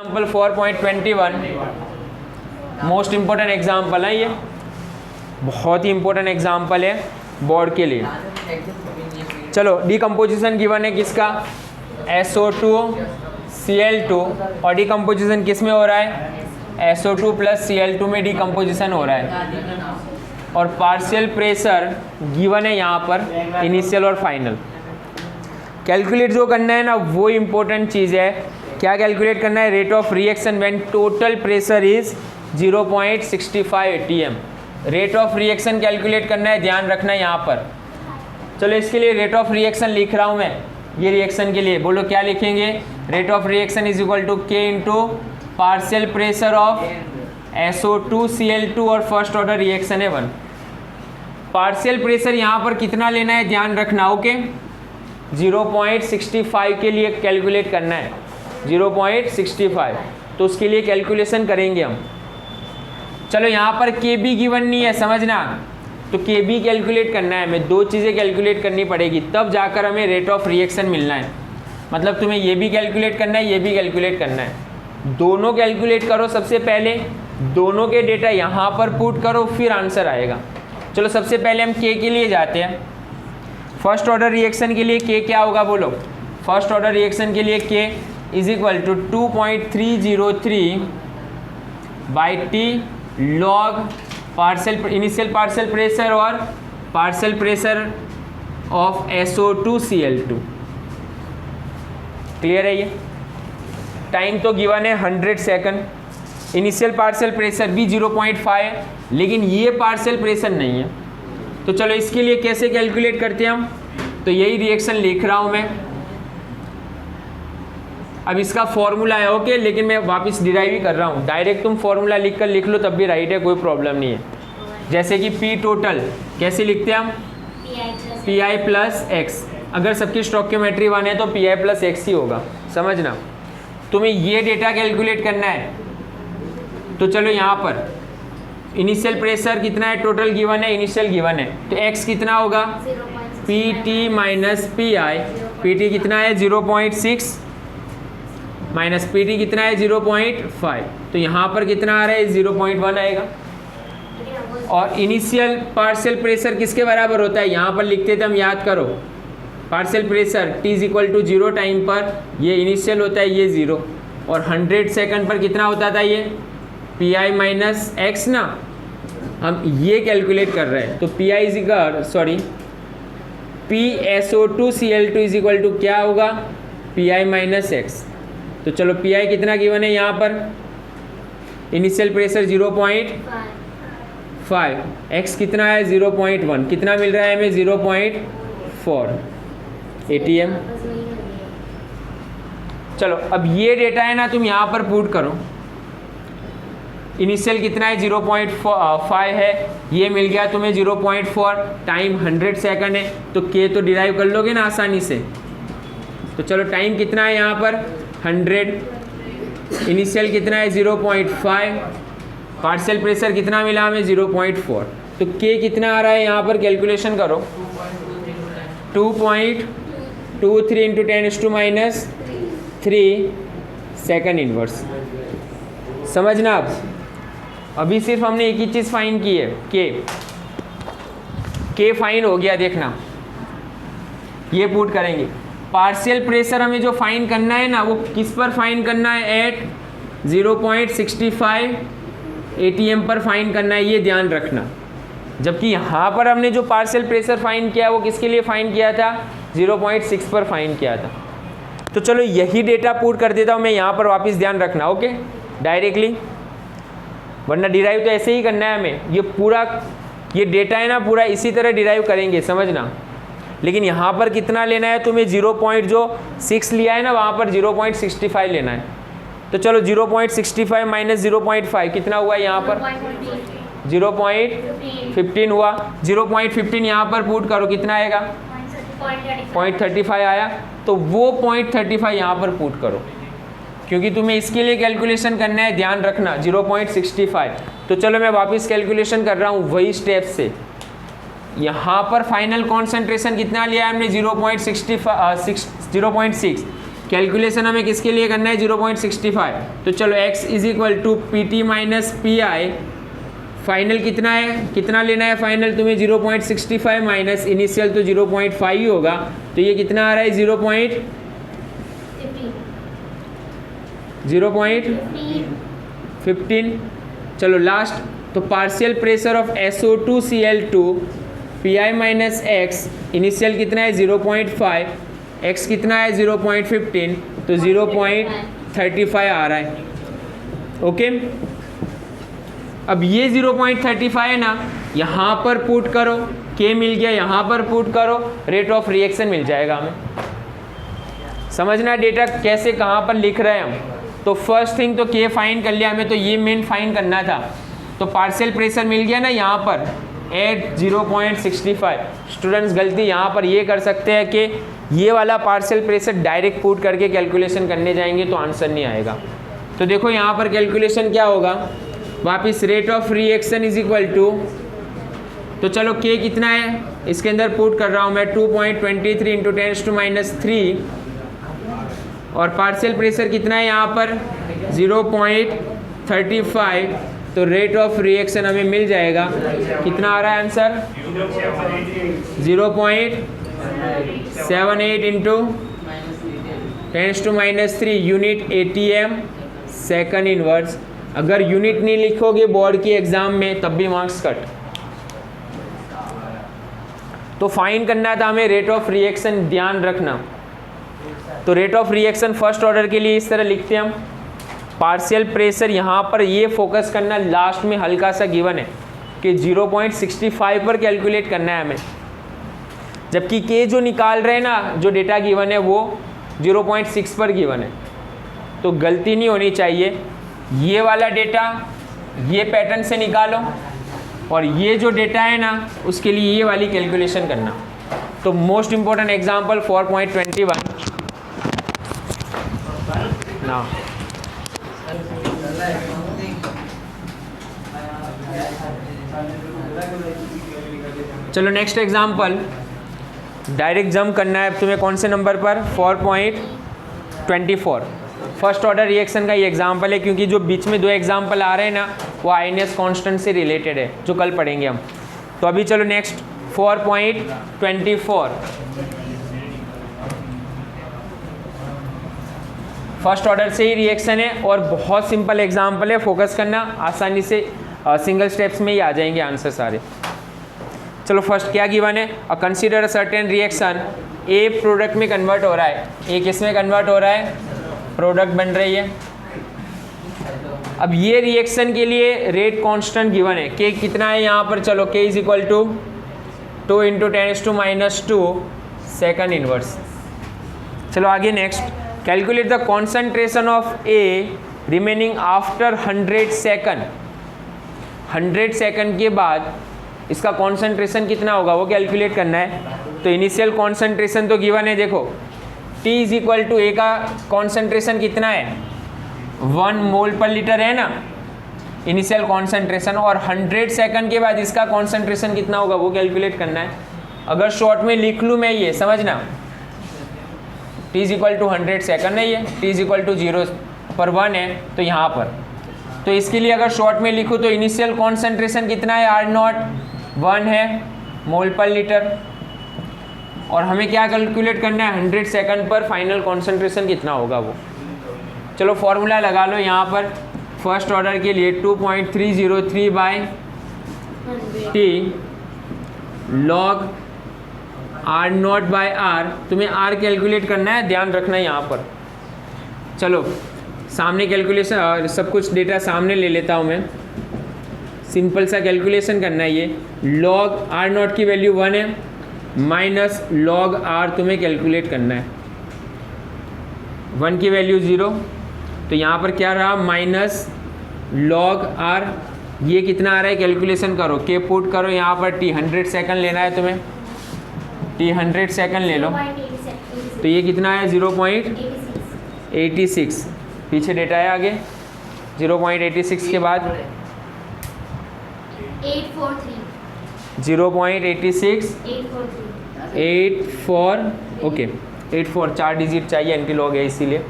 Example 4.21 most important example है, ये बहुत ही इम्पोर्टेंट एग्जाम्पल है बोर्ड के लिए। चलो डिकम्पोजिशन गिवन है किसका, SO2 Cl2 और डिकम्पोजिशन किस में हो रहा है, SO2 प्लस Cl2 में डिकम्पोजिशन हो रहा है और पार्शियल प्रेशर गिवन है यहाँ पर इनिशियल और फाइनल। कैलकुलेट जो करना है ना वो इम्पोर्टेंट चीज़ है। क्या कैलकुलेट करना है, rate of reaction when total pressure is 0.65 atm। Rate of reaction calculate करना है, ध्यान रखना है यहाँ पर। चलो इसके लिए रेट ऑफ रिएक्शन लिख रहा हूँ मैं, ये रिएक्शन के लिए बोलो क्या लिखेंगे, rate of reaction is equal to K into partial pressure of SO2 Cl2 और फर्स्ट ऑर्डर रिएक्शन है 1। पार्शियल प्रेशर यहाँ पर कितना लेना है ध्यान रखना, ओके 0.65 के लिए कैलकुलेट करना है, 0.65, तो उसके लिए कैलकुलेशन करेंगे हम। चलो यहाँ पर KB गिवन नहीं है, समझना, तो KB कैलकुलेट करना है, हमें दो चीज़ें कैलकुलेट करनी पड़ेगी तब जाकर हमें रेट ऑफ रिएक्शन मिलना है। मतलब तुम्हें ये भी कैलकुलेट करना है, ये भी कैलकुलेट करना है, दोनों कैलकुलेट करो सबसे पहले, दोनों के डेटा यहाँ पर पुट करो फिर आंसर आएगा। चलो सबसे पहले हम K के लिए जाते हैं। फर्स्ट ऑर्डर रिएक्शन के लिए K क्या होगा बोलो, फर्स्ट ऑर्डर रिएक्शन के लिए K is equal to 2.303 by T log partial initial partial pressure और partial pressure of SO2 Cl2। Clear है ये। टाइम तो गिवन है 100 सेकंड, इनिशियल पार्शियल प्रेशर भी 0.5 है, लेकिन ये पार्शियल प्रेशर नहीं है। तो चलो इसके लिए कैसे कैलकुलेट करते हैं हम, तो यही रिएक्शन लिख रहा हूँ मैं। अब इसका फॉर्मूला है ओके, लेकिन मैं वापस डिराइव ही कर रहा हूँ, डायरेक्ट तुम फॉर्मूला लिख कर लिख लो तब भी राइट है, कोई प्रॉब्लम नहीं है। जैसे कि P टोटल कैसे लिखते हैं हम, PI प्लस एक्स, अगर सबकी स्टोइकियोमेट्री 1 है तो PI प्लस एक्स ही होगा, समझना। तुम्हें ये डेटा कैलकुलेट करना है, तो चलो यहाँ पर इनिशियल प्रेशर कितना है, टोटल गिवन है, इनिशियल गिवन है, तो x कितना होगा PT माइनस PI, PT कितना है 0.6 माइनस PT कितना है 0.5, तो यहाँ पर कितना आ रहा है 0.1 आएगा। और इनिशियल पार्शियल प्रेशर किसके बराबर होता है, यहाँ पर लिखते थे हम, याद करो, partial pressure T is equal to 0 time पर ये इनिशियल होता है, ये 0, और 100 सेकंड पर कितना होता था ये PI माइनस एक्स ना, हम ये कैलकुलेट कर रहे हैं। तो PI is equal sorry PSO2 Cl2 is equal to क्या होगा PI माइनस एक्स। तो चलो PI कितना गिवन है यहाँ पर, इनिशियल प्रेशर 0.5, x कितना है 0.1, कितना मिल रहा है हमें 0.4 atm। चलो अब ये डेटा है ना तुम यहाँ पर पुट करो, इनिशियल कितना है 0.5 है, ये मिल गया तुम्हें 0.4, टाइम 100 सेकंड है, तो K तो डिराइव कर लोगे ना आसानी से। तो चलो टाइम कितना है यहाँ पर 100, इनिशियल कितना है 0.5, पार्शियल प्रेशर कितना मिला हमें 0.4, तो K कितना आ रहा है यहाँ पर कैलकुलेशन करो, 2.23 इंटू 10⁻³ सेकंड इनवर्स। समझना अब, अभी सिर्फ हमने एक ही चीज़ फाइन की है, K फाइन हो गया, देखना ये पुट करेंगे। पार्शियल प्रेशर हमें जो फाइन करना है ना वो किस पर फाइन करना है, एट 0.65 atm पर फाइन करना है, ये ध्यान रखना। जबकि यहाँ पर हमने जो पार्शियल प्रेशर फाइन किया वो किसके लिए फाइन किया था, 0.6 पर फाइन किया था। तो चलो यही डेटा पुट कर देता हूँ मैं यहाँ पर, वापस ध्यान रखना ओके डायरेक्टली, वरना डिराइव तो ऐसे ही करना है हमें। ये पूरा ये डेटा है ना पूरा इसी तरह डिराइव करेंगे, समझना। लेकिन यहाँ पर कितना लेना है तुम्हें, 0.6 लिया है ना वहाँ पर 0.65 लेना है। तो चलो 0.65 माइनस 0.5 कितना हुआ यहाँ पर 0.15 हुआ, 0.15 यहाँ पर पुट करो कितना आएगा 0.35 आया, तो वो 0.35 यहाँ पर पुट करो, क्योंकि तुम्हें इसके लिए कैलकुलेशन करना है, ध्यान रखना 0.65। तो चलो मैं वापस कैलकुलेशन कर रहा हूँ वही स्टेप से। यहाँ पर फाइनल कॉन्सेंट्रेशन कितना लिया है हमने 0.6, कैलकुलेशन हमें किसके लिए करना है 0.65। तो चलो x is equal to P T minus P I, final कितना है, कितना लेना है फाइनल तुम्हें 0.65 माइनस इनिशियल तो 0.5 ही होगा, तो ये कितना आ रहा है 0.15। चलो लास्ट, तो partial pressure of SO2Cl2 Pi minus x, initial कितना है 0.5, x कितना है 0.15, तो 0.35 आ रहा है। ओके, अब ये 0.35 है ना, यहाँ पर पुट करो, k मिल गया, यहाँ पर पुट करो, रेट ऑफ रिएक्शन मिल जाएगा हमें। समझना डेटा कैसे कहाँ पर लिख रहे हैं हम। तो फर्स्ट थिंग तो k फाइंड कर लिया हमें, तो ये मेन फाइंड करना था। तो पार्शियल प्रेशर मिल गया ना यहाँ पर एट 0.65। स्टूडेंट्स गलती यहाँ पर ये कर सकते हैं कि ये वाला पार्शियल प्रेशर डायरेक्ट पुट करके कैलकुलेशन करने जाएंगे तो आंसर नहीं आएगा। तो देखो यहाँ पर कैलकुलेशन क्या होगा, वापिस rate of reaction is equal to, तो चलो k कितना है इसके अंदर पुट कर रहा हूँ मैं 2.23 इंटू 10⁻³ और पार्शियल प्रेशर कितना है यहाँ पर 0.35। तो रेट ऑफ रिएक्शन हमें मिल जाएगा, कितना आ रहा है answer 0.78 into 10⁻³ unit ATM second inverse. अगर यूनिट नहीं लिखोगे बोर्ड की एग्जाम में तब भी मार्क्स कट। तो फाइंड करना था हमें रेट ऑफ रिएक्शन, ध्यान रखना। तो rate of reaction first order के लिए इस तरह लिखते हैं हम, पार्शियल प्रेशर यहाँ पर ये फोकस करना, लास्ट में हल्का सा गिवन है कि 0.65 पर कैलकुलेट करना है हमें, जबकि के जो निकाल रहे हैं ना, जो डेटा गिवन है वो 0.6 पर गिवन है। तो गलती नहीं होनी चाहिए, ये वाला डेटा ये पैटर्न से निकालो और ये जो डेटा है ना उसके लिए ये वाली कैलकुलेशन करना। तो मोस्ट इंपॉर्टेंट एग्जांपल 4.21 ना, चलो नेक्स्ट एग्जांपल, डायरेक्ट जंप करना है तुम्हें कौन से नंबर पर 4.24। फर्स्ट ऑर्डर रिएक्शन का ये एग्जांपल है, क्योंकि जो बीच में दो एग्जांपल आ रहे हैं ना वो आईएनएस कांस्टेंट से रिलेटेड है जो कल पढ़ेंगे हम। तो अभी चलो नेक्स्ट 4.24 फर्स्ट ऑर्डर से ही रिएक्शन है और बहुत सिंपल एग्जांपल है, फोकस करना, आसानी से सिंगल स्टेप्स में ही आ जाएंगे आंसर सारे। चलो फर्स्ट क्या गिवन है, a consider a certain reaction, A product में कन्वर्ट हो रहा है, ए किस में कन्वर्ट हो रहा है, प्रोडक्ट बन रही है। अब ये रिएक्शन के लिए रेट कांस्टेंट गिवन है, के कितना है यहाँ पर, चलो के इज इक्वल टू 2 इंटू 10⁻² सेकंड इनवर्स। चलो आगे next, calculate the concentration of a remaining after 100 second. 100 second के बाद इसका कॉन्सेंट्रेशन कितना होगा वो कैलकुलेट करना है। तो इनिशियल कॉन्सेंट्रेशन तो गिवन है, देखो T इज इक्वल टू ए का कॉन्सेंट्रेशन कितना है 1 मोल पर लीटर है ना इनिशियल कॉन्सेंट्रेशन, और 100 सेकंड के बाद इसका कॉन्सेंट्रेशन कितना होगा वो कैलकुलेट करना है। अगर शॉर्ट में लिख लूँ मैं ये समझना, T is equal to 100 second है, ये T इज इक्वल टू 0 पर 1 है तो यहाँ पर, तो इसके लिए अगर शॉर्ट में लिखूँ तो इनिशियल कॉन्सेंट्रेशन कितना है R0 1 है मोल पर लीटर, और हमें क्या कैलकुलेट करना है 100 सेकंड पर फाइनल कॉन्सेंट्रेशन कितना होगा वो। चलो फॉर्मूला लगा लो यहाँ पर फर्स्ट ऑर्डर के लिए 2.303/T log R0/R, तुम्हें R कैलकुलेट करना है, ध्यान रखना है यहाँ पर। चलो सामने कैलकुलेशन, सब कुछ डेटा सामने ले लेता हूँ मैं, सिंपल सा कैलकुलेशन करना है। ये log R0 की वैल्यू 1 है माइनस log R तुम्हें कैलकुलेट करना है, 1 की वैल्यू 0, तो यहाँ पर क्या रहा माइनस log R, ये कितना आ रहा है कैलकुलेशन करो, के पुट करो यहाँ पर, T 100 सेकंड लेना है तुम्हें, T 100 सेकंड ले लो, तो ये कितना है 0.86, पीछे डेटा है आगे 0.86 के बाद 0.86 84, ओके 84, 4 डिजिट चाहिए, एंटीलॉग है इसीलिए।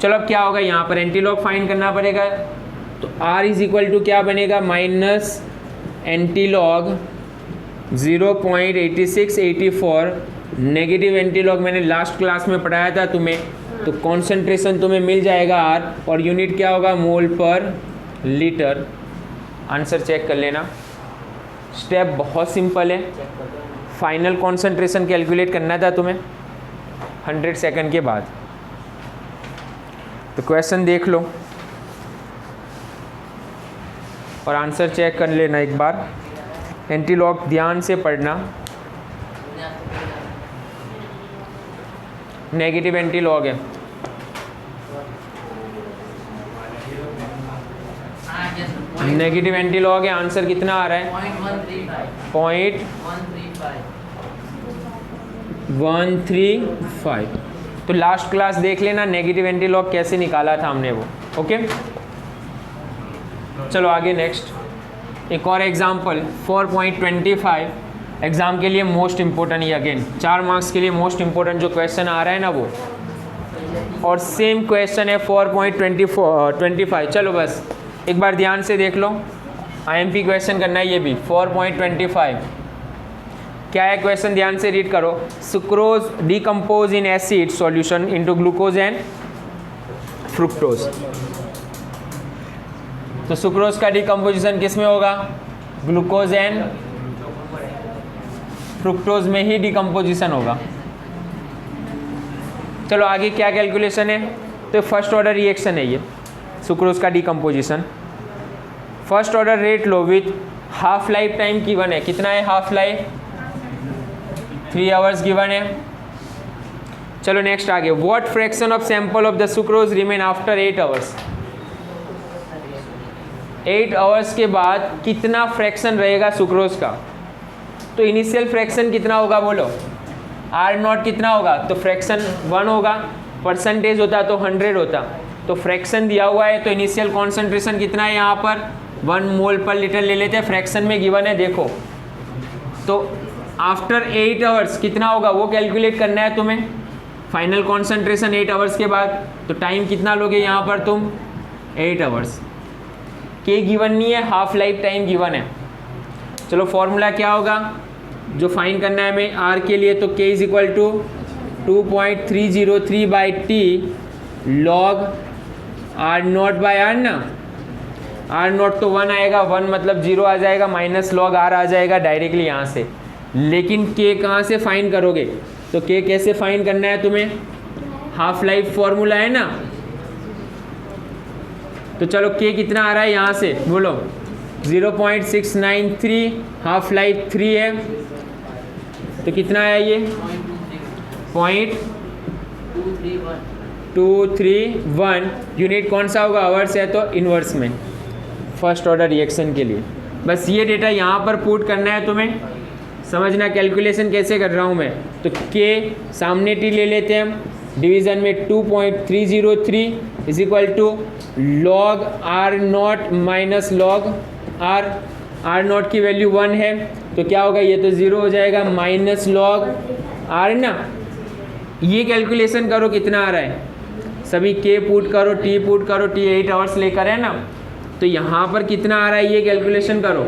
चलो अब क्या होगा, यहाँ पर एंटीलॉग फाइंड करना पड़ेगा, तो R इज इक्वल टू क्या बनेगा, माइनस एंटीलॉग 0.8684, नेगेटिव एंटीलॉग मैंने लास्ट क्लास में पढ़ाया था तुम्हें, तो कॉन्सेंट्रेशन तुम्हें मिल जाएगा R, और यूनिट क्या होगा, मोल पर लीटर। आंसर चेक कर लेना। स्टेप बहुत सिंपल है, फाइनल कॉन्सेंट्रेशन कैलकुलेट करना था तुम्हें 100 सेकंड के बाद। तो क्वेश्चन देख लो और आंसर चेक कर लेना एक बार। एंटीलॉग ध्यान से पढ़ना, नेगेटिव एंटीलॉग है। नेगेटिव एंटीलॉग है, आंसर कितना आ रहा है, 0.135। तो लास्ट क्लास देख लेना, नेगेटिव एंटीलॉग कैसे निकाला था हमने वो। ओके, चलो आगे नेक्स्ट एक और एग्जांपल 4.25। एग्जाम के लिए मोस्ट इंपॉर्टेंट, ये अगेन 4 मार्क्स के लिए मोस्ट इंपॉर्टेंट जो क्वेश्चन आ रहा है ना वो, और सेम क्वेश्चन है 4.25। चलो बस एक बार ध्यान से देख लो, IMP क्वेश्चन करना है ये भी। 4.25 क्या है क्वेश्चन, ध्यान से रीड करो। Sucrose decompose in acid solution into glucose and fructose. तो सुक्रोज का डिकम्पोजिशन किस में होगा, ग्लूकोज एंड फ्रुक्टोज में ही डिकम्पोजिशन होगा। चलो आगे क्या कैलकुलेशन है, तो फर्स्ट ऑर्डर रिएक्शन है ये सुक्रोज का decomposition. First order rate low with half life time given है, कितना है हाफ लाइफ, 3 आवर्स गिवन है। चलो नेक्स्ट आगे, what fraction of sample of the sucrose remain after 8 hours. 8 hours के बाद कितना फ्रैक्शन रहेगा सुक्रोज का, तो इनिशियल फ्रैक्शन कितना होगा बोलो, R0 कितना होगा, तो फ्रैक्शन 1 होगा, परसेंटेज होता तो 100 होता, तो फ्रैक्शन दिया हुआ है तो इनिशियल कॉन्सेंट्रेशन कितना है यहाँ पर 1 मोल पर लीटर ले लेते हैं, फ्रैक्शन में गिवन है देखो। तो आफ्टर 8 आवर्स कितना होगा वो कैलकुलेट करना है तुम्हें, फाइनल कॉन्सेंट्रेशन 8 आवर्स के बाद, तो टाइम कितना लोगे यहाँ पर तुम 8 आवर्स। के गिवन नहीं है, हाफ लाइफ टाइम गिवन है। चलो फॉर्मूला क्या होगा जो फाइन करना है हमें R के लिए, तो K is equal to 2.303/T log R0 by R ना, R0 तो 1 आएगा, 1 मतलब 0 आ जाएगा, माइनस log R आ जाएगा डायरेक्टली यहाँ से। लेकिन K कहाँ से फाइन करोगे, तो K कैसे फाइन करना है तुम्हें, हाफ लाइफ फॉर्मूला है ना। तो चलो K कितना आ रहा है यहाँ से बोलो, 0.693, हाफ लाइफ 3 है, तो कितना आया ये 0.231। यूनिट कौन सा होगा, आवर्स है तो इन्वर्स में, फर्स्ट ऑर्डर रिएक्शन के लिए। बस ये डेटा यहाँ पर पुट करना है तुम्हें, समझना कैलकुलेशन कैसे कर रहा हूँ मैं। तो K सामने T ले लेते हैं हम, डिवीज़न में 2.303 is equal to log R0 minus log R। R0 की वैल्यू 1 है तो क्या होगा, ये तो 0 हो जाएगा, माइनस लॉग R ना। ये कैलकुलेशन करो कितना आ रहा है, सभी K पुट करो, T पुट करो, T 8 आवर्स लेकर है ना, तो यहाँ पर कितना आ रहा है ये कैलकुलेशन करो,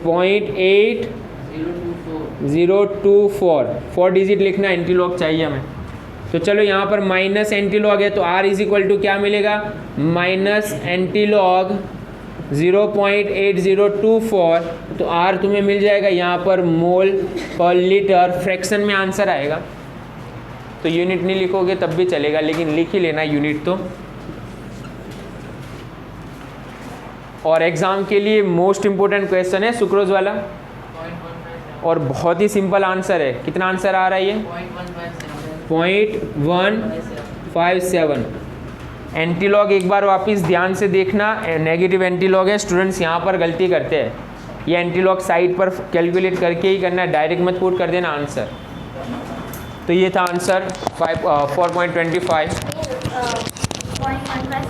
0.8024, 4 डिजिट लिखना, एंटीलॉग चाहिए हमें। तो चलो यहाँ पर माइनस एंटीलॉग है तो R इज इक्वल टू क्या मिलेगा, माइनस एंटीलॉग 0.8024, तो R तुम्हें मिल जाएगा यहाँ पर मोल पर लीटर, फ्रैक्शन में आंसर आएगा। तो यूनिट नहीं लिखोगे तब भी चलेगा, लेकिन लिख ही लेना यूनिट तो। और एग्ज़ाम के लिए मोस्ट इम्पोर्टेंट क्वेश्चन है सुक्रोज वाला, और बहुत ही सिंपल आंसर है। कितना आंसर आ रहा है ये 0.157। एंटीलॉग एक बार वापस ध्यान से देखना, नेगेटिव एंटीलॉग है, स्टूडेंट्स यहाँ पर गलती करते हैं, ये एंटीलॉग साइड पर कैलकुलेट करके ही करना है, डायरेक्ट मत पुट कर देना आंसर। तो ये था आंसर 4.25।